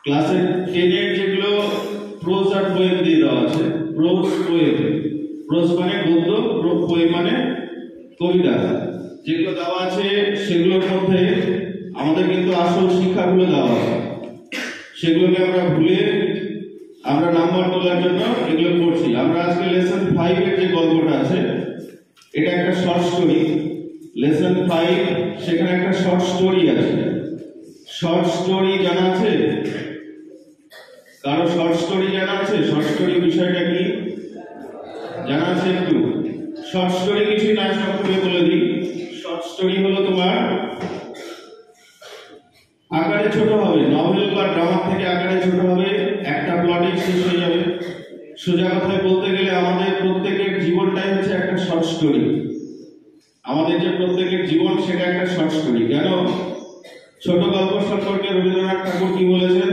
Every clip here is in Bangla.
ক্লাসে 10 এর যেগুলো প্রোজ আর পোয়েম দিয়ে দেওয়া আছে, প্রোজ পোয়েম, প্রোজ মানে গদ্য, পোয়েম মানে কবিতা, যেগুলো দেওয়া আছে সেগুলোর মধ্যে আমাদের কিন্তু আসল শিক্ষাগুলো দেওয়া আছে, সেগুলোকে আমরা ভুলে আমরা নাম্বার তোলার জন্য এগুলো পড়ছি। আমরা আজকে লেসন 5 এর যে গল্পটা আছে এটা একটা শর্ট স্টোরি। লেসন 5 সেখানে একটা শর্ট স্টোরি আছে। শর্ট স্টোরি জানা আছে? কারো শর্ট স্টোরি জানা আছে? শর্ট স্টোরি বিষয়টা কি জানা আছে? একটু শর্ট স্টোরি কিছুই না, সব খুলে বলে দিই। শর্ট স্টোরি হলো তোমার আকারে ছোট হবে, নভেল বা ড্রামা থেকে আকারে ছোট হবে, একটা প্লটে শেষ হয়ে যাবে। সোজা কথায় বলতে গেলে আমাদের প্রত্যেকের জীবনটাই হচ্ছে একটা শর্ট স্টোরি। আমাদের যে প্রত্যেকের জীবন সেটা একটা শর্ট স্টোরি। কেন? ছোট গল্প সম্পর্কে রবীন্দ্রনাথ ঠাকুর কি বলেছেন?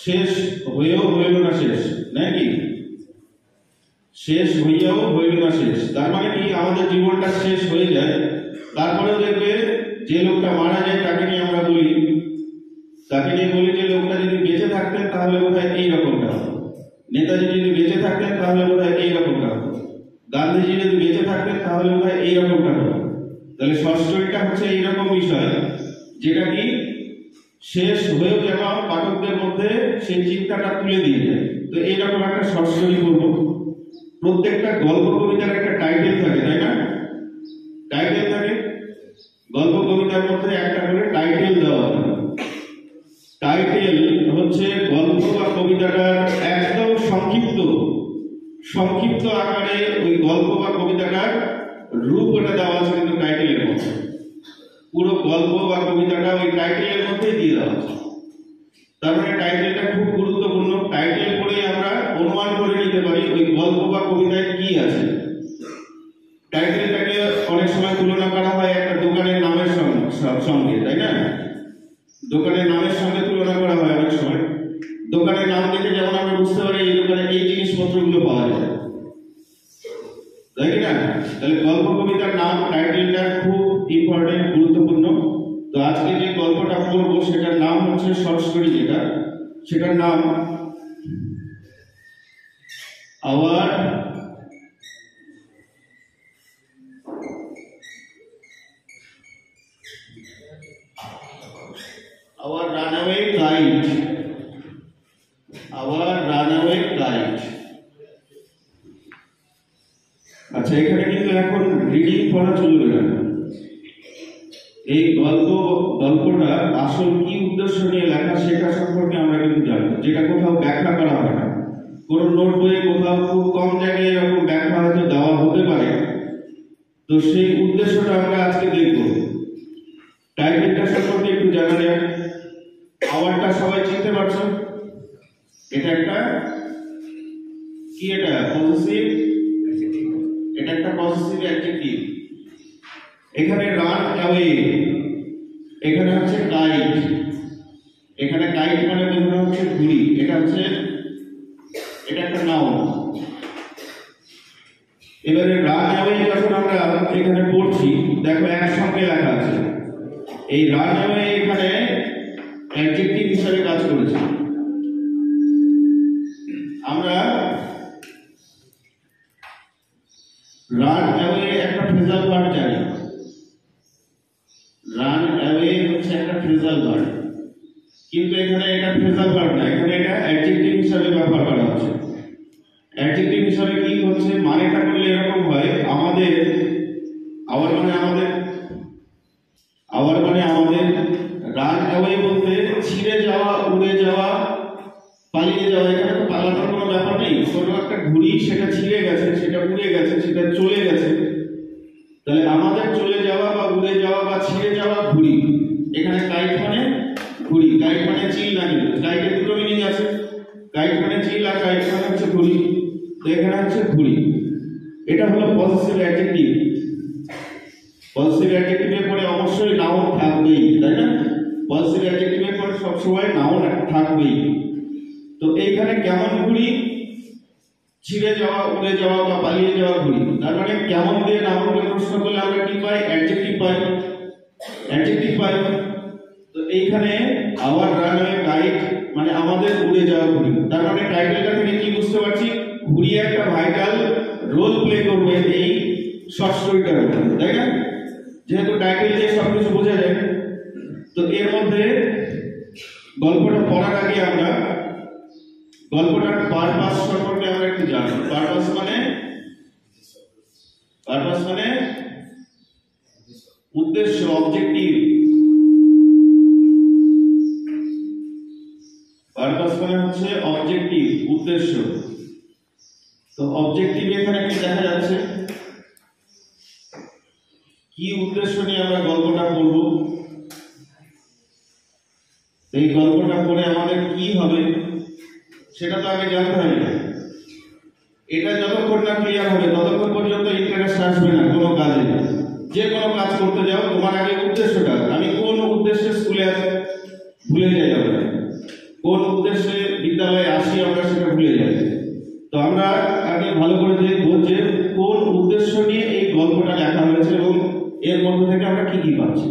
শেষ হয়েও হইল না শেষ, নাকি? শেষ হইয়াও হইল না শেষ। তার মানে কি আমাদের জীবনটা শেষ হয়ে যায়, তারপরেও দেখবে যে লোকটা মারা যায় তাকে নিয়ে আমরা বলি, যে লোকটা যদি বেঁচে থাকতেন তাহলে বোধহয় এইরকমটা হতো, নেতাজি যদি বেঁচে থাকতেন তাহলে বোধহয় এইরকমটা হতো, গান্ধীজি যদি বেঁচে থাকতেন তাহলে বোধহয় এইরকমটা হতো। তাহলে শর্ট স্টোরিটা হচ্ছে এইরকম বিষয় যেটা কি শেষ হয়েও যেন পাঠকদের মধ্যে সেই চিন্তাটা তুলে দিয়ে যায়। তো এইরকম একটা শর্ট স্টোরি করবো। প্রত্যেকটা গল্প কবিতার একটা টাইটেল থাকে, তাই না? টাইটেল থাকে, গল্প কবিতার মধ্যে একটা করে টাইটেল দেওয়া হয়। টাইটেল হচ্ছে গল্প বা কবিতাটার একদম সংক্ষিপ্ত আকারে ওই গল্প বা কবিতাটার রূপ ওটা দেওয়া আছে কিন্তু টাইটেলের মধ্যে। পুরো গল্প বা কবিতাটা ওই টাইটেলের মধ্যেই দিয়ে দেওয়া আছে। তার মানে টাইটেলটা খুব গুরুত্বপূর্ণ। টাইটেল পড়ে আমরা অনুমান করে নিতে পারি ওই গল্প বা কবিতায় কি আছে। টাইটেলটাকে অনেক সময় তুলনা করা হয় একটা দোকানের নামের সঙ্গে, তাই না? দোকানের নামের সঙ্গে তুলনা করা হয় অনেক সময়। দোকানের নাম দেখে যেমন আমরা বুঝতে পারি এই দোকানে এই জিনিসপত্রগুলো পাওয়া যায়, তাই না? তাহলে গল্প কবিতার নাম, টাইটেলটা খুব ইম্পর্টেন্ট, গুরুত্বপূর্ণ। তো আজকে যে গল্পটা পড়বো সেটার নাম হচ্ছে শর্ট স্টোরি, সেটার নাম আওয়ার রানঅ্যাওয়ে কাইট। আচ্ছা, এখানে কিন্তু এখন রিডিং পড়া চলবে না। এই গল্পটা আসল কি উদ্দেশ্য নিয়ে লেখা সেটা সম্পর্কে আমরা কিন্তু জানবো, যেটা কোথাও ব্যাখ্যা করা হয় না। কোন নোট বইয়ে কোথাও খুব কম জায়গায় এরকম ব্যাখ্যা হয়তো দেওয়া হতে পারে। তো সেই উদ্দেশ্যটা আমরা আজকে দেখব। টাইটেলটা সম্পর্কে একটু জানা যাক। আওয়ারটা সবাই চিনতে পারছো? এটা একটা কি? এটা পজিটিভ, এটা একটা পজিটিভ অ্যাডজেক্টিভ। এখানে রান অ্যাওয়ে, এখানে হচ্ছে কাইট। এখানে কাইট মানে বোঝানো হচ্ছে ঘুড়ি। এটা একটা নাউন। এবারে রান অ্যাওয়ে যখন আমরা এখানে পড়ছি, দেখো একসঙ্গে লেখা আছে। এই রান অ্যাওয়ে এখানে অ্যাডজেক্টিভ হিসেবে কাজ করেছে। আমরা রান অ্যাওয়ে একটা ফ্রেজাল ভার্ব জানি। রান অ্যাওয়ে হচ্ছে একটা ফ্রেজাল ভার্ব, কিন্তু এখানে এটা ফ্রেজাল ভার্ব না, এখানে এটা অ্যাডজেক্টিভ হিসেবে ব্যবহার করা হচ্ছে। অ্যাডজেক্টিভ হিসেবে কি হচ্ছে, মানেটা করলে এরকম হয়, আওয়ার মানে আমাদের রান অ্যাওয়ে বলতে ছিঁড়ে যাওয়া, উড়ে যাওয়া, পালিয়ে যাওয়া। এখানে তো পালানোর কোনো ব্যাপার নেই। কোনো একটা ঘুড়ি, সেটা ছিঁড়ে গেছে, সেটা উড়ে গেছে, সেটা চলে গেছে। তাহলে আমাদের চলে যাওয়া বা উড়ে যাওয়া বা ছিঁড়ে যাওয়া ঘুড়ি। এখানে কাইট মানে ঘুড়ি, কাইট মানে চিল না, কিন্তু কাইটের দুটো মিনিং আছে। কাইট মানে চিল আর কাইট মানে হচ্ছে ঘুড়ি। তো এখানে হচ্ছে ঘুড়ি। এটা হলো পজিটিভ অ্যাডজেক্টিভ। পজিটিভ অ্যাডজেক্টিভের পরে অবশ্যই নাউন থাকবেই, তাই না? পজিটিভ অ্যাডজেক্টিভের পরে সবসময় নাউন থাকবেই। তো এইখানে কেমন ঘুড়ি? ছিঁড়ে যাওয়া, উড়ে যাওয়া বা পালিয়ে যাওয়া ঘুড়ি। তার মানে কেমন দিয়ে নাউনকে প্রশ্ন করলে আমরা কি পাই? অ্যাডজেক্টিভ পাই। তো এইখানে আওয়ার রানওয়ে কাইট মানে আমাদের উড়ে যাওয়া ঘুড়ি। তার মানে টাইটেলটা থেকে কি বুঝতে পারছি, ঘুড়ি একটা ভাইটাল রোল প্লে করবে এই শর্ট স্টোরিটার উপর, তাই না? যেহেতু টাইটেল দিয়ে সবকিছু বোঝা যায়। তো এর মধ্যে গল্পটা পড়ার আগে আমরা গল্পটার পারপাস সম্পর্কে আমরা একটু জানি। পারপাস মানে উদ্দেশ্য, অবজেক্টিভ। পারপাস মানে হচ্ছে অবজেক্টিভ, উদ্দেশ্য। তো অবজেক্টিভ এখানে কি দেখা যাচ্ছে, কি উদ্দেশ্য নিয়ে আমরা গল্পটা পড়ব, এই গল্পটা পড়ে আমাদের কি হবে সেটা তো আগে জানতে হবে। এটা যতক্ষণ না ক্লিয়ার হবে ততক্ষণ পর্যন্ত ইন্টারেস্ট আসবে না কোনো কাজে। যে কোনো কাজ করতে যাও তোমার আগে উদ্দেশ্যটা, আমি কোন উদ্দেশ্যে স্কুলে আসি ভুলে যাই, আমরা কোন উদ্দেশ্যে বিদ্যালয়ে আসি আমরা সেটা ভুলে যাই। তো আমরা আগে ভালো করে দেখবো যে কোন উদ্দেশ্য নিয়ে এই গল্পটা লেখা হয়েছে এবং এর মধ্যে থেকে আমরা কি কি পাচ্ছি।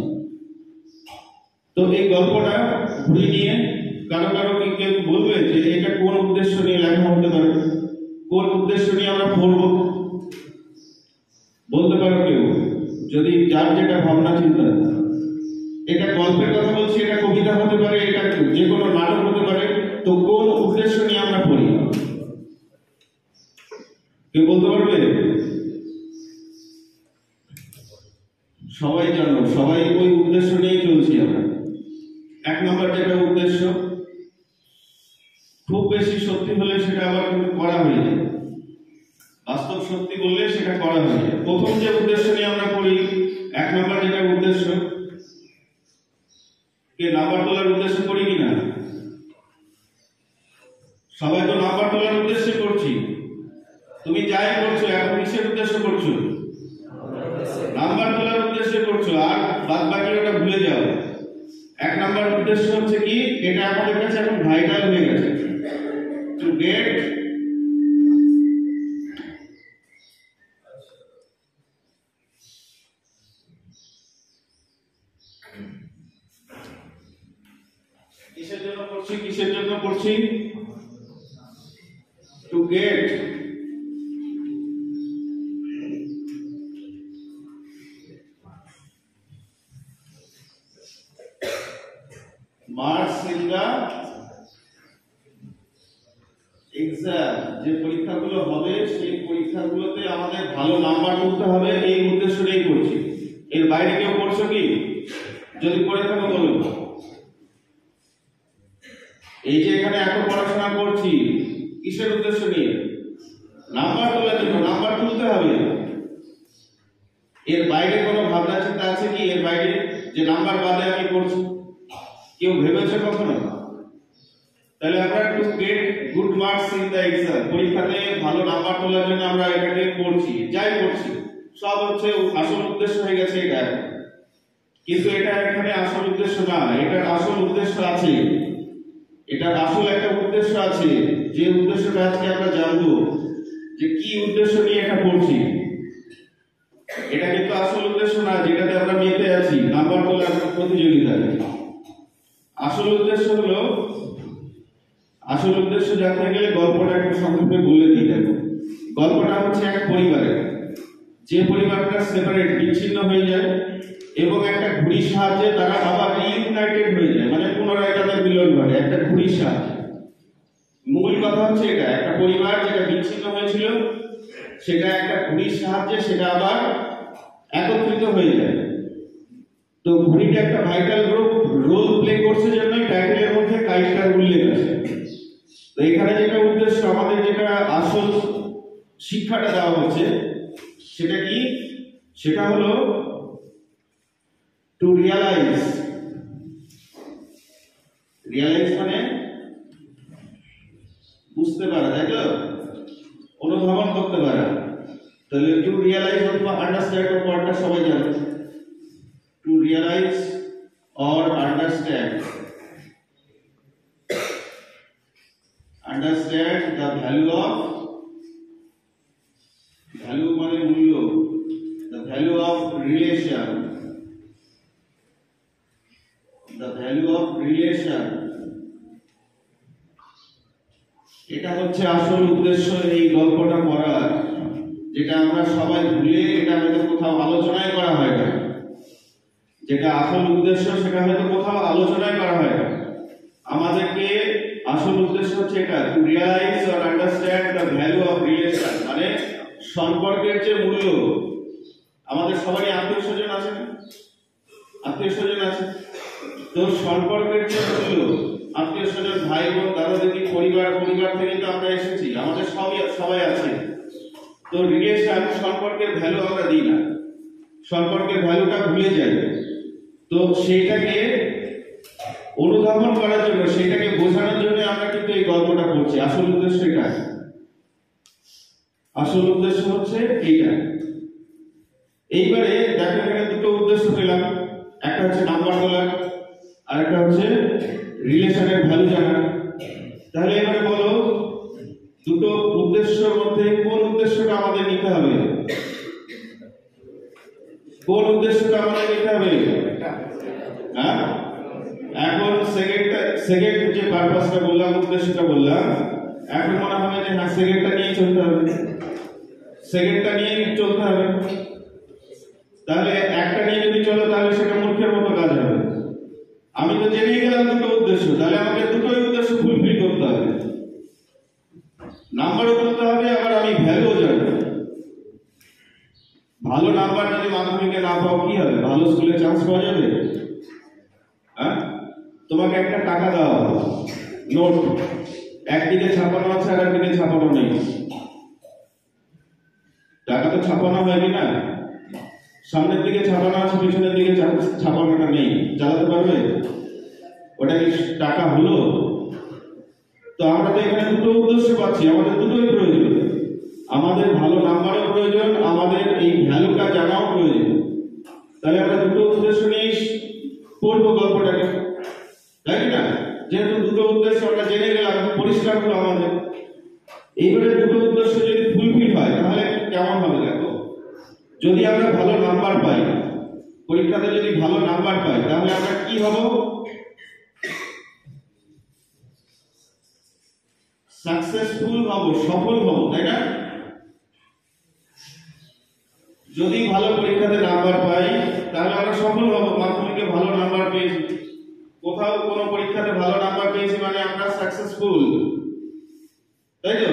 তো এই গল্পটা ঘুরে নিয়ে কারো কারো কেউ বলবে যে এটা কোন উদ্দেশ্য নিয়ে লেখা হতে পারে, কোন উদ্দেশ্য নিয়ে আমরা পড়ব, বলতে পারো কেউ, যদি যার যেটা ভাবনা চিন্তা। এটা গল্পের কথা বলছি, এটা কবিতা হতে পারে, এটা যে কোনো নাটক হতে পারে। তো কোন উদ্দেশ্য নিয়ে আমরা পড়ি কেউ বলতে পারবে? সবাই জানো, সবাই ওই উদ্দেশ্য নিয়েই চলছি আমরা। এক নম্বর যেটা উদ্দেশ্য, খুব বেশি সত্যি হলে সেটা আবার কিন্তু করা হয়ে যায়, বাস্তব সত্যি বললে সেটা করা হয়ে যায়। প্রথম যে উদ্দেশ্য নিয়ে আমরা পড়ি, এক নম্বর যেটা উদ্দেশ্য, কে নাম্বার তোলার উদ্দেশ্য করি কিনা? সবাই তো নাম্বার তোলার উদ্দেশ্যে করছি। তুমি যাই করছো এখন কিসের উদ্দেশ্য করছো? নাম্বার তোলার উদ্দেশ্যে করছো, আর বাদ বাকি ওটা ভুলে যাও। এক নাম্বার উদ্দেশ্য হচ্ছে কি, এটা আমাদের কাছে এখন ভাইটাল হয়ে গেছে, টু গেট কিসের জন্য করছি? To get marks in the exam. যে পরীক্ষাগুলো হবে সেই পরীক্ষাগুলোতে আমাদের ভালো নাম্বার তুলতে হবে, এই উদ্দেশ্য নিয়েই করছি। এর বাইরে কেউ করছো কি? যদি করে থাকো বলো। এই যে এখানে এত পড়াশোনা করছি কিসের উদ্দেশ্য নিয়ে? নাম্বার তোলার জন্য, নাম্বার তুলতে হবে। এর বাইরে কোনো ভাবনা চিন্তা আছে কি? এর বাইরে যে নাম্বার বাদে আমি করছি, কেউ ভেবেছে কখনো? তাহলে আমরা to get good marks in the exam, পরীক্ষাতে ভালো নাম্বার তোলার জন্য আমরা এটাকে করছি, যাই করছি সব হচ্ছে আসল উদ্দেশ্য হয়ে গেছে এটা। কিন্তু এটা এখানে আসল উদ্দেশ্য না, এটার আসল উদ্দেশ্য আছে, এটার আসল একটা উদ্দেশ্য আছে, যে উদ্দেশ্যটা আজকে আমরা জানবো যে কি উদ্দেশ্য নিয়ে এটা পড়ছি। এটা কিন্তু আসল উদ্দেশ্য না যেটাতে আমরা মেতে আছি নাম্বার তোলার প্রতিযোগিতায়। আসল উদ্দেশ্য হলো, আসল উদ্দেশ্য জানতে গেলে গল্পটা একটু সংক্ষেপে বলে দিই। দেখো, গল্পটা হচ্ছে এক পরিবারের, যে পরিবারটা সেপারেট, বিচ্ছিন্ন হয়ে যায় এবং একটা ঘুড়ির সাহায্যে তারা আবার রিইউনাইটেড হয়ে যায়, মানে পুনরায় তাদের মিলন ঘটে একটা ঘুড়ির সাহায্যে। মূল কথা হচ্ছে এটা, একটা পরিবার যেটা বিচ্ছিন্ন হয়েছিল সেটা একটা ঘুড়ির সাহায্যে সেটা আবার একত্রিত হয়ে যায়। তো ঘুড়িটা একটা ভাইটাল রোল প্লে করছে জন্যই টাইটেলের মধ্যে কাইটটার উল্লেখ আছে। তো এখানে যেটা উদ্দেশ্য, আমাদের যেটা আসল শিক্ষাটা দেওয়া হচ্ছে সেটা কি? সেটা হলো টু রিয়ালাইজ। রিয়ালাইজ মানে বুঝতে পারা, তাই তো? অনুধাবন করতে পারা। তাহলে টু রিয়ালাইজ অথবা আন্ডারস্ট্যান্ড ওয়ার্ডটা সবাই জানে। To realise or understand, understand the value of, value মানে মূল্য, the value of relation, the value of relation, এটা হচ্ছে আসল উদ্দেশ্য এই গল্পটা পড়ার, যেটা আমরা সবাই ভুলে এটা হয়তো কোথাও আলোচনায় করা হয় না। যেটা আসল উদ্দেশ্য সেটা হয়তো কোথাও আলোচনায় করা হয় না। আমাদেরকে আসল উদ্দেশ্য হচ্ছে এটা, to realise or understand the value of relation, মানে সম্পর্কের যে মূল্য। আমাদের সবারই আত্মীয় স্বজন আছে না? আত্মীয় স্বজন আছে, তো সম্পর্কের যে মূল্য, আত্মীয় স্বজন, ভাই বোন, দাদা দিদি, পরিবার থেকে তো আমরা এসেছি, আমাদের সবাই আছে। তো রিলেশন, সম্পর্কের ভ্যালু আমরা দিই না, সম্পর্কের ভ্যালুটা ভুলে যাই। তো সেইটাকে অনুধাবন করার জন্য, সেইটাকে বোঝানোর জন্য আমরা কিন্তু এই গল্পটা পড়ছি। আসল উদ্দেশ্য এটা, আসল উদ্দেশ্য হচ্ছে এইটা। এইবারে দেখো এখানে দুটো উদ্দেশ্য পেলাম, একটা হচ্ছে নাম্বার বলা, আর একটা হচ্ছে রিলেশনের ভ্যালু জানা। তাহলে এবারে বলো, দুটো উদ্দেশ্যের মধ্যে কোন উদ্দেশ্যটা আমাদের নিতে হবে? কোন উদ্দেশ্যটা আমাদের নিতে হবে? হ্যাঁ, এখন সেকেন্ড যে পারপাসটা বললাম, উদ্দেশ্যটা বললাম, এখন মনে হবে যে হ্যাঁ সেকেন্ডটা নিয়ে চলতে হবে, সেকেন্ডটা নিয়ে চলতে হবে। তাহলে একটা নিয়ে যদি চলো তাহলে সেটা মূর্খের মতো কাজ হবে। আমি তো জেনে গেলাম দুটো উদ্দেশ্য, তাহলে আমাকে দুটোই উদ্দেশ্য ফুলফিল করতে হবে। নাম্বারও করতে হবে, আবার আমি ভ্যালুও জানবো। ভালো নাম্বার যদি মাধ্যমিকে না পাও কি হবে? ভালো স্কুলে চান্স পাওয়া যাবে? হ্যাঁ, তোমাকে একটা টাকা দেওয়া হবে, নোট, একদিকে ছাপানো আছে আর একদিকে ছাপানো নেই। টাকা তো ছাপানো হয় কি না? সামনের দিকে ছাপানো আছে, পিছনের দিকে ছাপানোটা নেই, চালাতে পারবে? ওটা কি টাকা হলো? তো আমরা তো এখানে দুটো উদ্দেশ্য পাচ্ছি, আমাদের দুটোই প্রয়োজন। আমাদের ভালো নাম্বারও প্রয়োজন, আমাদের এই ভ্যালুটা জানাও প্রয়োজন। তাহলে আমরা দুটো উদ্দেশ্য নিয়ে পড়বো গল্পটাকে, তাই না? যেহেতু দুটো উদ্দেশ্য আমরা জেনে গেলাম, পরিষ্কার হলো আমাদের। এইবারে দুটো উদ্দেশ্য যদি ফুলফিল হয় তাহলে কেমন হবে দেখো। যদি আমরা ভালো নাম্বার পাই, পরীক্ষাতে যদি ভালো নাম্বার পাই, তাহলে আমরা কি হব? সাকসেসফুল হব, সফল হব, তাই না? যদি ভালো পরীক্ষাতে নাম্বার পাই তাহলে আমরা সফল হব। মাধ্যমিকে ভালো নাম্বার পেয়েছি, কোথাও কোনো পরীক্ষাতে ভালো নাম্বার পেয়েছি মানে আমরা সাকসেসফুল, তাই তো?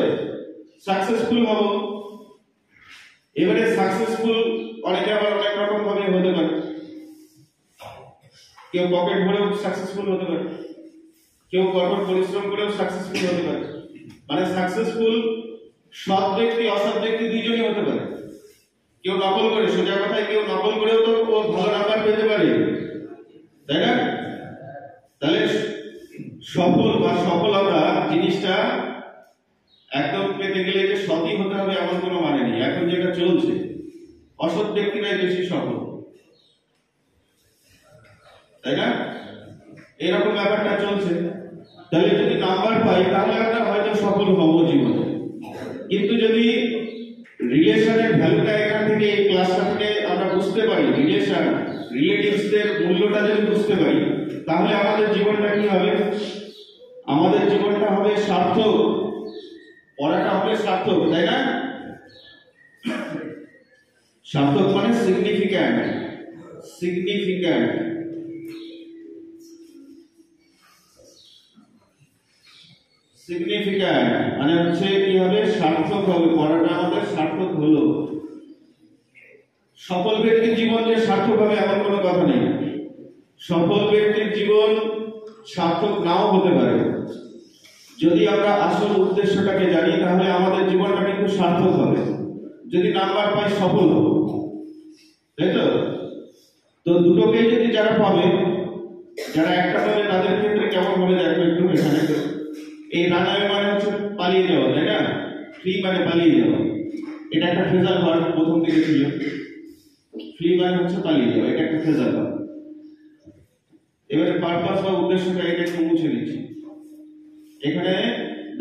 সাকসেসফুল হব। এবারে সাকসেসফুল অনেকে আবার অনেক রকম ভাবে হতে পারে। কেউ পকেট ভরেও সাকসেসফুল হতে পারে, কেউ কঠোর পরিশ্রম করেও সাকসেসফুল হতে পারে। মানে সাকসেসফুল সৎ ব্যক্তি অসৎ ব্যক্তি দুইজনই হতে পারে। কেউ নকল করে, সোজা কথায় কেউ নকল করেও তো ও ভালো নাম্বার পেতে পারে, তাই না? তাহলে সফল বা সফলতা জিনিসটা একদম পেতে গেলে যে সৎই হতে হবে এমন কোনো মানে নেই। এখন যেটা চলছে, অসৎ ব্যক্তিরাই বেশি সফল, তাই না? এরকম ব্যাপারটা চলছে। তাহলে যদি নাম্বার পাই তাহলে আমরা হয়তো সফল হব জীবনে। কিন্তু যদি রিলেশনের ভ্যালুটা এখান থেকে, এই ক্লাসটা থেকে আমরা বুঝতে পারি, রিলেশন, রিলেটিভসদের মূল্যটা যদি বুঝতে পারি, তাহলে আমাদের জীবনটা কি হবে? আমাদের জীবনটা হবে সার্থক, পড়াটা হবে সার্থক, তাই না? সার্থক মানে সিগনিফিক্যান্ট, সিগনিফিক্যান্ট। সিগনিফিক্যান্ট মানে হচ্ছে কি হবে? সার্থক হবে, পড়াটা আমাদের সার্থক হলো। সফল ব্যক্তির জীবন যে সার্থক হবে এমন কোনো কথা নেই। সফল ব্যক্তির জীবন সার্থক নাও হতে পারে। যদি আমরা আসল উদ্দেশ্যটাকে জানি তাহলে আমাদের জীবনটা কিন্তু সার্থক হবে। যদি নাম্বার পাই সফল হব, তাই তো? তো দুটোকেই যদি যারা পাবে, যারা একটা পাবে তাদের ক্ষেত্রে কেমন হবে দেখো একটু। এখানে এই রানাওয়ে মানে হচ্ছে পালিয়ে যাওয়া, তাই না? ফ্রি মানে পালিয়ে যাওয়া, এটা একটা ফ্রেজাল ভার্ব প্রথম থেকে ছিল। ফ্রি মানে হচ্ছে পালিয়ে যাওয়া, এটা একটা ফ্রেজাল ভার্ব। এবারে পারপাস বা উদ্দেশ্যটা এটা একটু মুছে দিচ্ছি। এখানে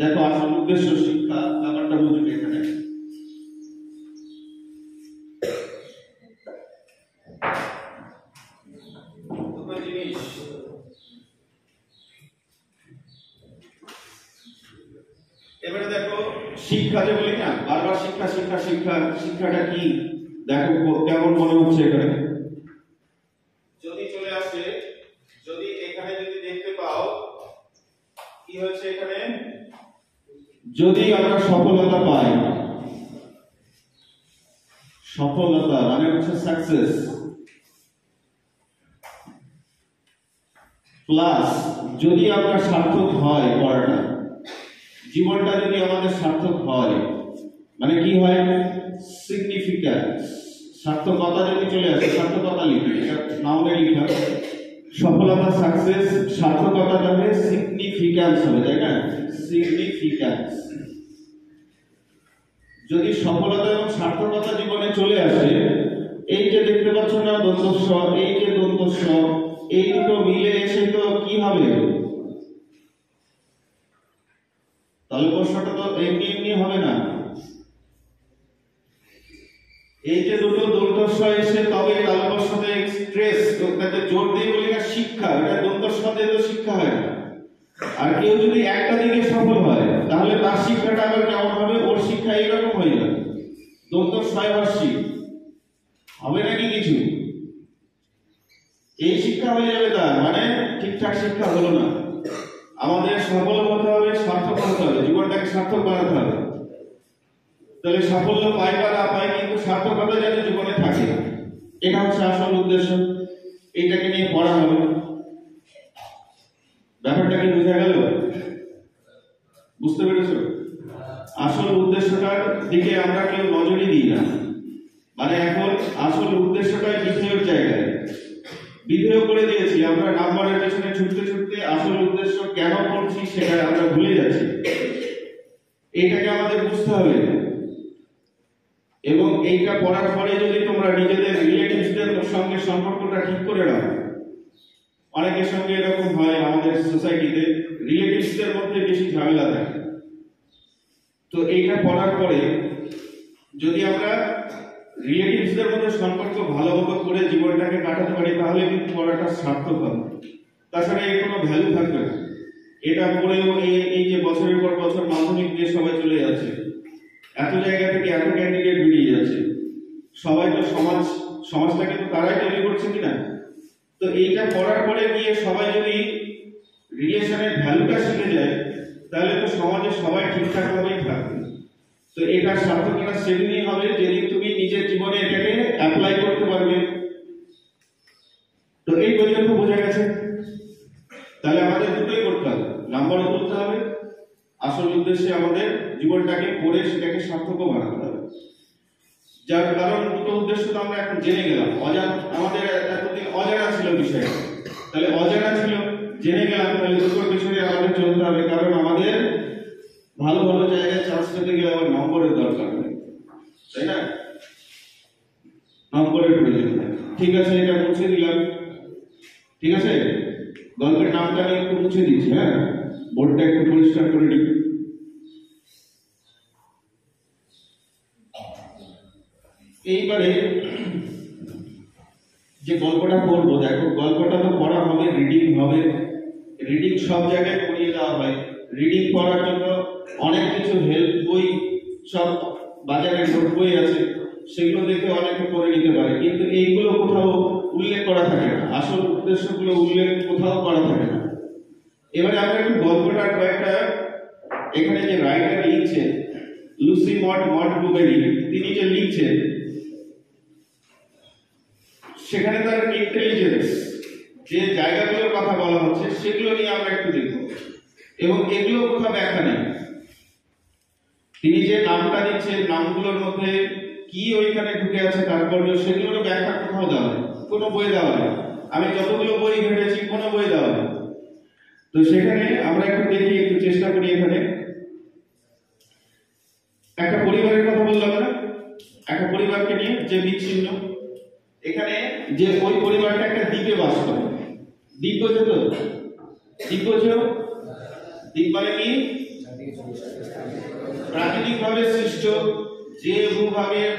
দেখো আসল উদ্দেশ্য শিক্ষা, ব্যাপারটা বুঝবে। এখানে দুটো জিনিস, এবারে দেখো শিক্ষা যে বলি না, বারবার শিক্ষা শিক্ষা শিক্ষা, শিক্ষাটা কি দেখো কেমন মনে হচ্ছে এখানে। যদি চলে আসে, যদি এখানে যদি দেখতে পাও কি হচ্ছে এখানে, যদি আমরা সফলতা পাই, সফলতা মানে হচ্ছে সাকসেস, প্লাস যদি আমরা সার্থক হয় পড়াটা, জীবনটা যদি আমাদের সার্থক হয়, মানে কি হয়, সিগনিফিক্যান্স, সার্থকতা যদি চলে আসে, সার্থকতা লিখি, এটা নাউনে লিখা, সফলতা সাকসেস, সার্থকতাটা হবে সিগনিফিক্যান্স হবে, তাই না, সিগনিফিক্যান্স। যদি সফলতা এবং সার্থকতা জীবনে চলে আসে, এই যে দেখতে পাচ্ছ না দন্তস্ব, এই যে দন্তস্ব, এই দুটো মিলে এসে তো কি হবে, তালব্যস্বটা তো এমনি এমনি হবে না। এই যে দুটো দন্তস্ব এসে তবে তালব্যস্বতে স্ট্রেস, তাকে জোর দিয়ে বলি না শিক্ষা, এটা দন্তস্ব দিয়ে তো শিক্ষা হয় না। আর কেউ যদি একটা দিকে সফল হয় তাহলে তার শিক্ষাটা আবার কেমন হবে, ওর শিক্ষা এইরকম হয়ে যাবে, দন্তস্বয়ভাষী হবে নাকি কিছু, এই শিক্ষা হয়ে যাবে, তার মানে ঠিকঠাক শিক্ষা হলো না। আমাদের সফল হতে হবে, সার্থক হতে হবে, জীবনটাকে সার্থক বানাতে হবে। তাহলে সাফল্য পাই বা না পাই, কিন্তু সার্থকতা যেন জীবনে থাকে, এটা হচ্ছে আসল উদ্দেশ্য। এইটাকে নিয়ে পড়া হবে। ব্যাপারটা কি বোঝা গেল? বুঝতে পেরেছো? আসল উদ্দেশ্যটার দিকে আমরা কেউ নজরই দিই না, মানে এখন আসল উদ্দেশ্যটাই বিধেয়ক জায়গায়, বিধেয় করে দিয়েছি আমরা, নাম্বারের পেছনে ছুটতে ছুটতে আসল উদ্দেশ্য কেন পড়ছি সেটা আমরা ভুলে যাচ্ছি। এইটাকে আমাদের বুঝতে হবে, এবং এইটা পড়ার পরে যদি তোমরা নিজেদের রিলেটিভসদের সঙ্গে সম্পর্কটা ঠিক করে নাও, অনেকের সঙ্গে এরকম হয় আমাদের সোসাইটিতে, রিলেটিভসদের মধ্যে বেশি ঝামেলা থাকে। তো এইটা পড়ার পরে যদি আমরা রিলেটিভসদের মধ্যে সম্পর্ক ভালো মতো করে জীবনটাকে কাটাতে পারি, তাহলে কিন্তু পড়াটা সার্থক হবে। তাছাড়া এর কোনো ভ্যালু থাকবে না। এটা পড়েও এই যে বছরের পর বছর মাধ্যমিক দিয়ে সবাই চলে যাচ্ছে, এত জায়গা থেকে এত ক্যান্ডিডেট বেরিয়ে যাচ্ছে, সবাই তো সমাজটাকে তো তারাই তৈরি করছে কিনা। তো এইটা পড়ার পরে গিয়ে সবাই যদি রিলেশনের ভ্যালুটা শিখে যায়, তাহলে তো সমাজে সবাই ঠিকঠাক ভাবেই থাকবে। তো এটা সার্থকতা সেদিনই হবে যেদিন তুমি নিজের জীবনে এটাকে অ্যাপ্লাই করতে পারবে। তো এই পর্যন্ত বোঝা গেছে। তাহলে আমাদের দুটোই করতে হবে, নাম্বারও তুলতে হবে, আসল উদ্দেশ্যে আমাদের জীবনটাকে পড়ে সেটাকে সার্থক বানাতে হবে। যার কারণ দুটো উদ্দেশ্য তো আমরা এখন জেনে গেলাম। আমাদের এতদিন অজানা ছিল বিষয়টা, তাহলে অজানা ছিল, জেনে গেলাম, তাহলে দুটোর পিছনে আমাদের চলতে হবে। কারণ আমাদের ভালো ভালো জায়গায় চান্স পেতে গেলে আবার নম্বরের দরকার হয়, তাই না, নম্বরের প্রয়োজন হয়। ঠিক আছে, এটা মুছে দিলাম। ঠিক আছে, গল্পের নামটা আমি একটু মুছে দিচ্ছি, হ্যাঁ, বোর্ডটা একটু পরিষ্কার করে নিই। এইবারে যে গল্পটা পড়বো, দেখো গল্পটা তো পড়া হবে, রিডিং হবে, রিডিং সব জায়গায় পড়িয়ে দেওয়া হয়। রিডিং পড়ার জন্য অনেক কিছু হেল্প বই সব বাজারে নোট বই আছে, সেগুলো দেখে অনেকে পড়ে নিতে পারে, কিন্তু এইগুলো কোথাও উল্লেখ করা থাকে না, আসল উদ্দেশ্যগুলো উল্লেখ কোথাও করা থাকে না। এবারে আমরা একটু গল্পটার কয়েকটা, এখানে যে রাইটার লিখছেন লুসি মন্টগোমেরি, তিনি যে লিখছেন সেখানে তার ইন্টেলিজেন্স, যে জায়গাগুলোর কথা বলা হচ্ছে সেগুলো নিয়ে আমরা একটু দেখব, এবং এগুলো কোথাও ব্যাখ্যা নেই। তিনি যে নামটা দিচ্ছেন, নামগুলোর মধ্যে কি ওইখানে ঢুকে আছে তাৎপর্য, সেগুলোর ব্যাখ্যা কোথাও দেওয়া নেই, কোনো বই দেওয়া নেই। আমি যতগুলো বই ঘেটেছি কোনো বই দেওয়া নেই। তো সেখানে আমরা একটু দেখি, একটু চেষ্টা করি। এখানে একটা পরিবারের কথা বললাম না, একটা পরিবারকে নিয়ে যে বিচ্ছিন্ন, এখানে যে ওই পরিবারটা একটা দ্বীপে বাস করে। দ্বীপ বোঝো তো? দ্বীপ বোঝো? দ্বীপ মানে কি? প্রাকৃতিক ভাবে সৃষ্ট যে ভূভাগের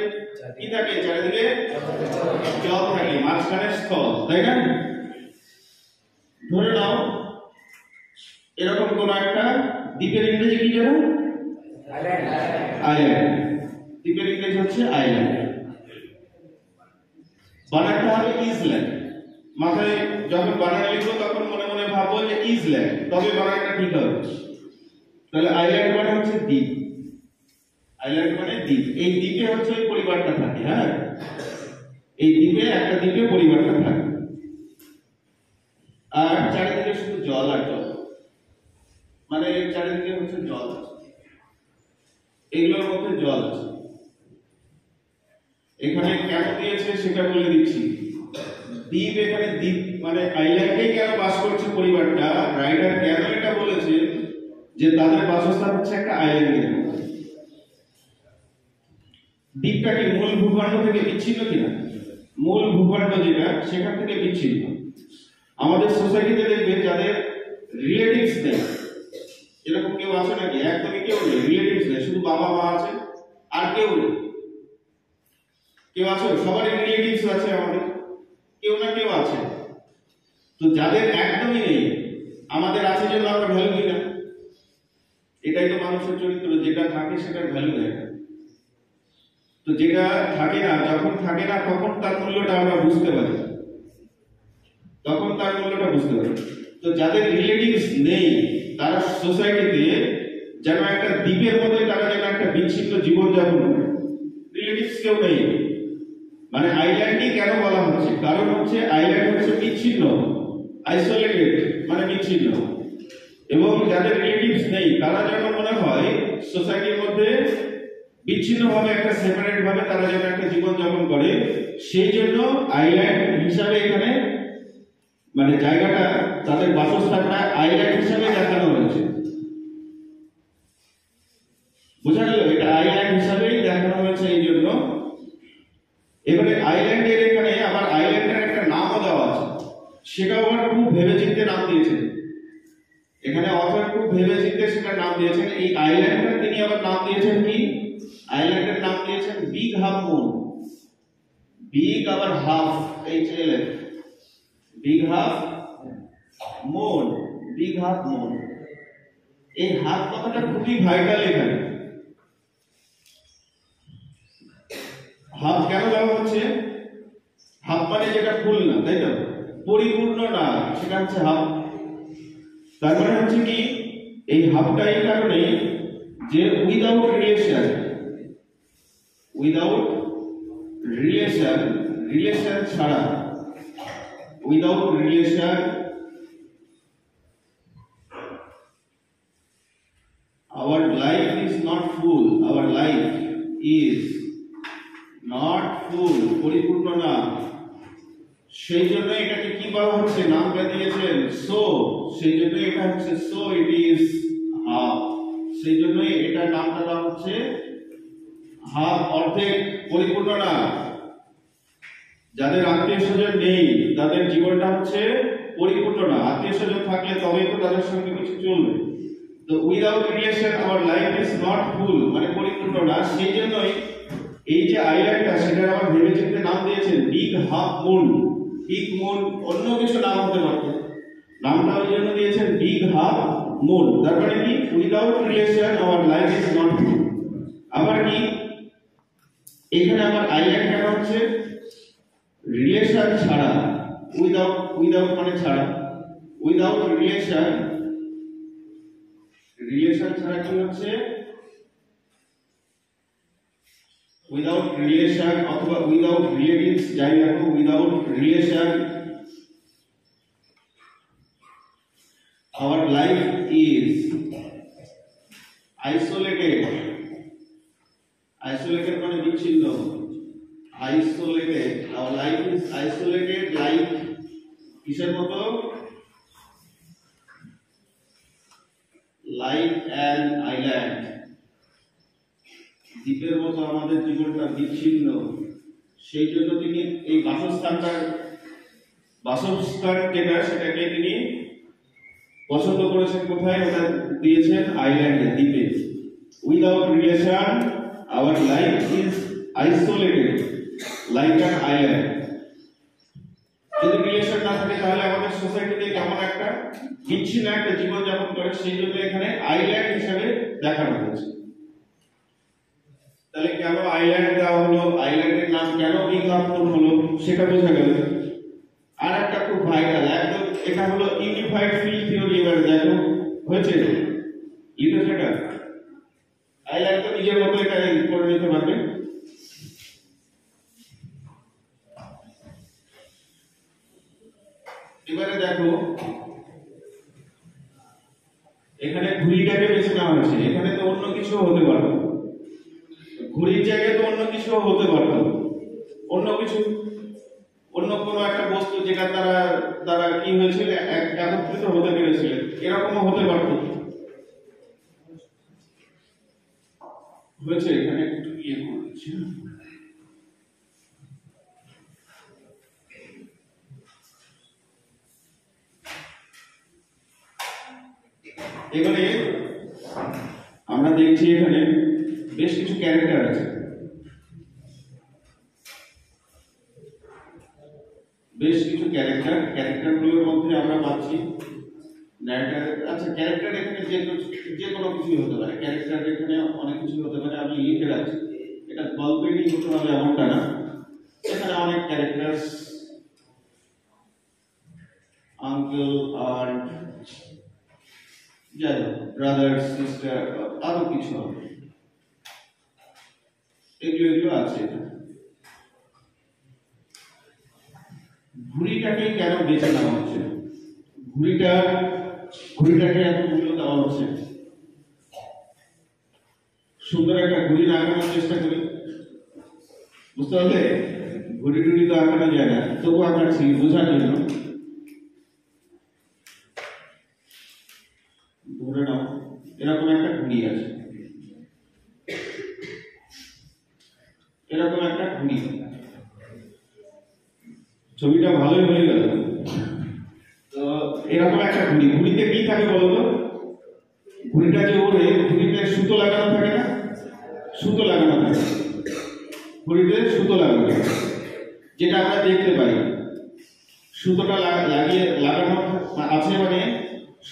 কি থাকে, চারিদিকে জল থাকে, মাঝখানে স্থল, তাই না? ধরে নাও এরকম কোন একটা দ্বীপের ইংরেজি কি জানো? আইল্যান্ড। দ্বীপের ইংরেজি হচ্ছে আইল্যান্ড। বানানটা হবে ইসল্যান্ড। মাথায় যখন বানান লিখবো তখন মনে মনে ভাববো যে ইসল্যান্ড, তবে বানানটা ঠিক হবে। তাহলে আইল্যান্ড মানে হচ্ছে দ্বীপ। আইল্যান্ড মানে দ্বীপ। এই দ্বীপে হচ্ছে ওই পরিবারটা থাকে। হ্যাঁ, এই দ্বীপে একটা দ্বীপে পরিবারটা থাকে। আর চারিদিকে শুধু জল আর জল, মানে চারিদিকে হচ্ছে জল আছে, এগুলোর মধ্যে জল আছে। এখানে কেন দিয়েছে সেটা বলে দিচ্ছি। দ্বীপ, এখানে দ্বীপ মানে আইল্যান্ডে কেন বাস করছে পরিবারটা, রাইটার কেন এটা বলেছে যে তাদের বাসস্থান হচ্ছে একটা আইল্যান্ডের মধ্যে। দ্বীপটা কি মূল ভূখণ্ড থেকে বিচ্ছিন্ন কিনা? মূল ভূখণ্ড যেটা, সেখান থেকে বিচ্ছিন্ন। আমাদের সোসাইটিতে দেখবে যাদের রিলেটিভস নেই, এরকম কেউ আছে নাকি? একদমই কেউ নেই, রিলেটিভস নেই, শুধু বাবা মা আছে আর কেউ নেই। কেউ আছে? সবারই রিলেটিভস আছে, আমাদের কেউ না কেউ আছে। তো যাদের একদমই নেই, আমাদের আছে জন্য আমরা ভ্যালু দিই না। এটাই তো মানুষের চরিত্র, যেটা থাকে সেটার ভ্যালু দেয় না। তো যেটা থাকে না, যখন থাকে না তখন তার মূল্যটা আমরা বুঝতে পারি, তখন তার মূল্যটা বুঝতে পারি। তো যাদের রিলেটিভস নেই তারা সোসাইটিতে যেন একটা দ্বীপের মধ্যে, তারা যেন একটা বিচ্ছিন্ন জীবন যাপন করে। রিলেটিভস কেউ নেই, মানে আইল্যান্ডই কেন বলা হচ্ছে? কারণ হচ্ছে আইল্যান্ড হচ্ছে বিচ্ছিন্ন, আইসোলেটেড মানে বিচ্ছিন্ন। এবং যাদের রিলেটিভস নেই তারা যেন মনে হয় সোসাইটির মধ্যে বিচ্ছিন্নভাবে, একটা সেপারেট ভাবে তারা যেন একটা জীবন যাপন করে। সেই জন্য আইল্যান্ড হিসাবে এখানে মানে জায়গাটা, তাদের বাসস্থানটা আইল্যান্ড হিসাবে দেখানো হয়েছে। বোঝা গেল? এটা আইল্যান্ড হিসাবেই দেখানো হয়েছে এই জন্য। এবারে আইল্যান্ডের এখানে আবার আইল্যান্ডের একটা নামও দেওয়া আছে, সেটাও আবার খুব ভেবেচিন্তে নাম দিয়েছেন। এখানে অথর খুব ভেবেচিন্তে সেটা নাম দিয়েছেন। এই আইল্যান্ডের তিনি আবার নাম দিয়েছেন কি? আইল্যান্ডের নাম দিয়েছেন বিগ হাফ মুন। বিগ আবার half, HLF, big half moon, big half moon. এই হাফ কথাটা খুবই ভাইটাল এখানে। হাফ কেন দেওয়া হচ্ছে? হাফ মানে যেটা ফুল না, তাই তো, পরিপূর্ণ না, সেটা হচ্ছে হাফ। তার মানে হচ্ছে কি, এই হাফটা এই কারণে যে without relation, without relation, relation ছাড়া, without relation our life is not full, our life is not full, পরিপূর্ণ না। সেই জন্য এটাকে কি বলা হচ্ছে? নামটা দিয়েছেন সো, সেই জন্য এটা হচ্ছে সো ইট ইজ হাফ। সেই জন্য এটা নামটা দেওয়া হচ্ছে হাফ, অর্ধেক, পরিপূর্ণ না। যাদের আত্মীয় স্বজন নেই তাদের জীবনটা হচ্ছে পরিপূর্ণ না। আত্মীয় স্বজন থাকলে তবেই তো তাদের সঙ্গে কিছু চলবে। তো without relation our life is not full, মানে পরিপূর্ণ না। সেই জন্যই এই যে আইল্যান্ডটা, সেটার আবার ভেবেচিন্তে নাম দিয়েছেন big half moon. Big moon অন্য কিছু নাম হতে পারত, নামটা ওই জন্য দিয়েছেন বিগ হাফ মুন। তার মানে কি? Without relation our life is not full. আবার কি, এখানে আবার আইল্যান্ড কেন হচ্ছে? রিলেশন ছাড়া, উইদাউট, উইদাউট মানে ছাড়া, উইদাউট রিলেশন, রিলেশন ছাড়া কি হচ্ছে? উইদাউট রিলেশন অথবা উইদাউট রিলেটিভস, যাই দেখো, without relation our life is isolated, isolated মানে বিচ্ছিন্ন, isolated, our life is isolated like কিসের মতো? like an island, দ্বীপের মতো আমাদের জীবনটা বিচ্ছিন্ন। সেই জন্য তিনি এই বাসস্থান যেটা, সেটাকে তিনি পছন্দ করেছেন কোথায়? ওটা দিয়েছেন আইল্যান্ডে, দ্বীপে। Without relation our life is isolated like an island. যদি রিলেশন না থাকে তাহলে আমাদের সোসাইটিতে কেমন একটা বিচ্ছিন্ন একটা জীবন যাপন করে। সেই জন্য এখানে আইল্যান্ড হিসাবে দেখানো হয়েছে। তাহলে কেন আইল্যান্ড দেওয়া হলো, আইল্যান্ডের নাম কেন বিজ্ঞাপন হলো সেটা বোঝা গেল। আর একটা খুব ভাইটাল একদম, এটা হলো ইউনিফাইড ফিল্ড থিওরি। এবার দেখো হয়েছে লিখে সেটা আইল্যান্ড তো নিজের মতো এটা করে নিতে পারবে। এবারে দেখো এখানে ঘুড়িটাকে বেছে নেওয়া হয়েছে, এখানে তো অন্য কিছু হতে পারতো, ঘুড়ির জায়গায় তো অন্য কিছু হতে পারতো, অন্য কিছু, অন্য কোনো একটা বস্তু যেটা তারা তারা কি হয়েছিল একত্রিত হতে পেরেছিল, এরকমও হতে পারতো। হয়েছে এখানে একটু ইয়ে করেছি। এবারে আমরা দেখছি এখানে বেশ কিছু ক্যারেক্টার আছে, বেশ কিছু ক্যারেক্টারগুলোর মধ্যে আমরা পাচ্ছি ন্যারেটর। আচ্ছা ক্যারেক্টার এখানে যে কোনো কিছু হতে পারে, ক্যারেক্টার এখানে অনেক কিছু হতে পারে, আমি লিখে রাখছি, এটা গল্পেরই হতে হবে এমনটা না, এখানে অনেক ক্যারেক্টার, আঙ্কেল আন্ট যাই হোক ব্রাদার সিস্টার আরো কিছু হবে, এগুলো আছে। ঘুড়িটাকে কেন বেছে নেওয়া হচ্ছে, ঘুড়িটাকে এত মূল্য দেওয়া হচ্ছে? সুন্দর একটা ঘুড়ি না আঁকানোর চেষ্টা করি, বুঝতে পারলে? ঘুড়ি টুড়ি তো আঁকানো যায় না, তবু আঁকাচ্ছি বোঝার জন্য। ধরে নাও এরকম একটা ঘুড়ি আছে, এরকম একটা ঘুড়ি, ছবিটা ভালোই হয়ে গেল। তো এরকম একটা ঘুড়ি, ঘুড়িতে কি থাকে বলতো? ঘুড়িটা যে ওড়ে, ঘুড়িতে সুতো লাগানো থাকে না, সুতো লাগানো থাকে, ঘুড়িতে সুতো লাগানো থাকে, যেটা আমরা দেখতে পাই। সুতোটা লাগানো আছে মানে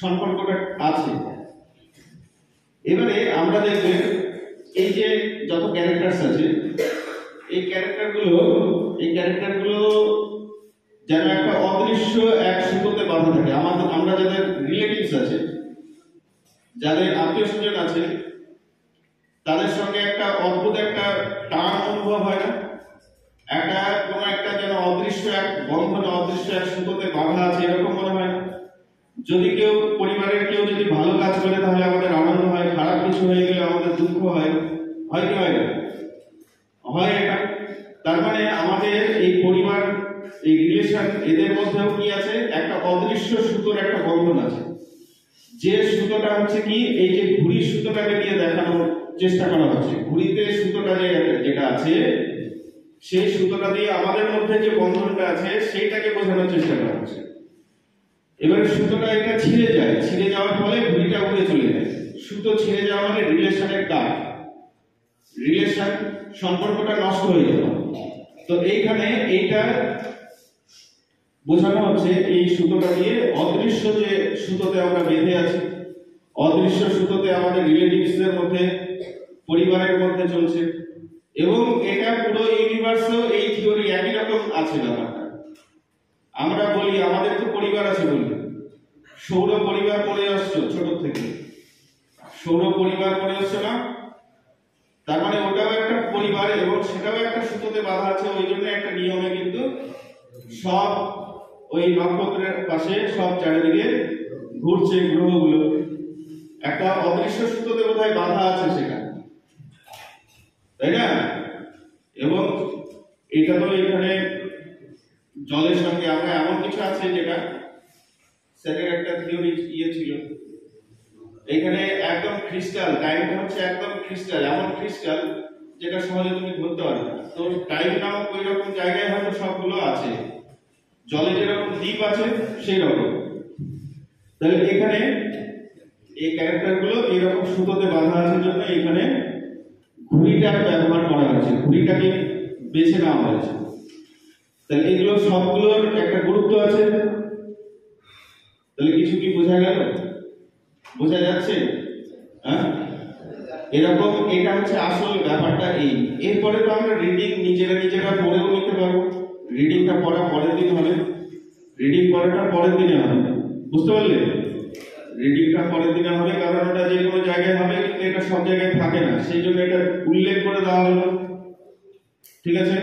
সম্পর্কটা আছে। এবারে আমরা দেখব এই যে যত ক্যারেক্টারস আছে, এই ক্যারেক্টারগুলো যেন একটা অদৃশ্য এক সুতোতে বাঁধা থাকে। আমরা যাদের রিলেটিভস আছে, যাদের আত্মীয় স্বজন আছে, তাদের সঙ্গে একটা অদ্ভুত একটা টান অনুভব হয় না? একটা কোনো একটা যেন অদৃশ্য এক বন্ধনে, অদৃশ্য এক সুতোতে বাঁধা আছে, এরকম মনে হয় না? যদি কেউ পরিবারের কেউ যদি ভালো কাজ করে তাহলে আমাদের আনন্দ হয়, খারাপ কিছু হয়ে গেলে আমাদের দুঃখ হয়, হয় কি হয় না? হয় এটা। তার মানে আমাদের এই পরিবার, এই রিলেশন, এদের মধ্যেও কি আছে? একটা অদৃশ্য সুতোর একটা বন্ধন আছে, যে সুতোটা হচ্ছে কি এই যে ঘুড়ির সুতোটাকে দিয়ে দেখানোর চেষ্টা করা হচ্ছে। ঘুড়িতে সুতোটা যেটা আছে, সেই সুতোটা দিয়ে আমাদের মধ্যে যে বন্ধনটা আছে সেইটাকে বোঝানোর চেষ্টা করা হচ্ছে। এবারে সুতোটা এটা ছিঁড়ে যায়, ছিঁড়ে যাওয়ার ফলে ঘুড়িটা উড়ে চলে যায়। সুতো ছিঁড়ে যাওয়া মানে রিলেশনের কাট, রিলেশন, সম্পর্কটা নষ্ট হয়ে যাবে। তো এইখানে এইটা বোঝানো হচ্ছে এই সুতোটা দিয়ে অদৃশ্য যে সুতোতে আমরা বেঁধে আছি, অদৃশ্য সুতোতে আমাদের রিলেটিভসদের মধ্যে, পরিবারের মধ্যে চলছে, এবং এটা পুরো ইউনিভার্সেও এই থিওরি একই রকম আছে ব্যাপারটা। আমরা বলি আমাদের তো পরিবার আছে বলি, সৌর পরিবার পড়ে আসছো ছোট থেকে, সৌর পরিবার পড়ে আসছো না? তার মানে ওটাও একটা পরিবার এবং সেটাও একটা সুতোতে বাঁধা আছে। ওই জন্য একটা নিয়মে কিন্তু সব ওই নক্ষত্রের পাশে সব চারিদিকে ঘুরছে গ্রহগুলো, একটা অদৃশ্য সুতোতে বোধহয় বাঁধা আছে সেখানে, তাই না? এবং এটা তো এখানে জলের সঙ্গে আমরা এমন কিছু আছে যেটা স্যারের একটা থিওরি ইয়ে ছিল, এখানে একদম ক্রিস্টাল, টাইমটা হচ্ছে একদম ক্রিস্টাল, এমন ক্রিস্টাল যেটা সহজে তুমি ধরতে পারবে না। তো টাইম নামক ওই রকম জায়গায় হয়তো সবগুলো আছে, জলে যেরকম দ্বীপ আছে সেই রকম। তাহলে এখানে এই ক্যারেক্টারগুলো এইরকম সুতোতে বাঁধা আছে জন্য এখানে ঘুড়িটার ব্যবহার করা হয়েছে, ঘুড়িটাকে বেছে নেওয়া হয়েছে। তাহলে এগুলো সবগুলোর একটা গুরুত্ব আছে। তাহলে কিছু কি বোঝা গেল? বোঝা যাচ্ছে? হ্যাঁ, এরকম এটা হচ্ছে আসল ব্যাপারটা এই। এরপরে তো আমরা রিডিং নিজেরা পড়েও নিতে পারবো। রিডিংটা পড়া পরের দিন হবে, রিডিং পড়াটা পরের দিনে হবে, বুঝতে পারলে? রিডিংটা পরের দিনে হবে, কারণ ওটা যে কোনো জায়গায় হবে, কিন্তু এটা সব জায়গায় থাকে না, সেই জন্য এটা উল্লেখ করে দেওয়া হলো। ঠিক আছে?